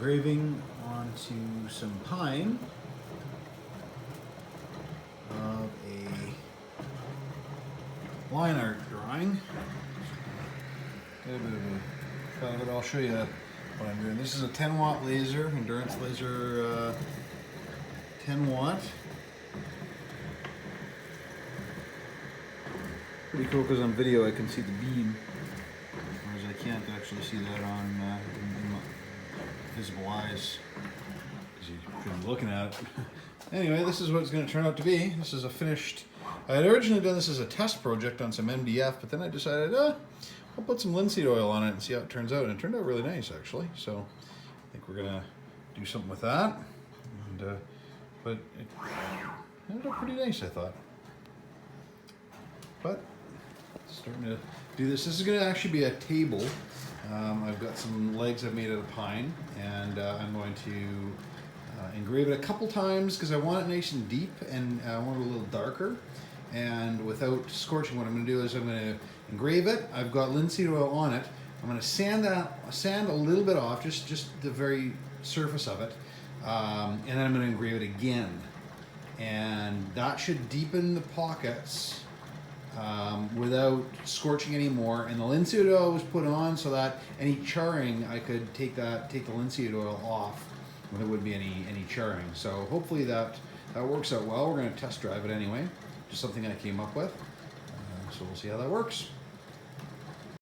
engraving onto some pine of a line art drawing. A little bit of a cut of it. I'll show you what I'm doing. This is a 10 watt laser, endurance laser, 10 watt. Pretty cool because on video I can see the beam, whereas I can't actually see that on in my visible eyes because you shouldn't be looking at it. Anyway, this is what it's going to turn out to be. This is a finished. I had originally done this as a test project on some MDF, but then I decided, I'll put some linseed oil on it and see how it turns out. And it turned out really nice, actually. So I think we're going to do something with that. And, but it ended up pretty nice, I thought. But starting to do this. This is going to actually be a table. I've got some legs I've made out of pine, and I'm going to engrave it a couple times because I want it nice and deep, and I want it a little darker. And without scorching, what I'm going to do is I'm going to engrave it. I've got linseed oil on it. I'm going to sand a little bit off, just the very surface of it, and then I'm going to engrave it again. And that should deepen the pockets without scorching anymore. And the linseed oil was put on so that any charring, I could take the linseed oil off when there would be any charring. So hopefully that works out well. We're going to test drive it anyway. Just something I came up with. So we'll see how that works.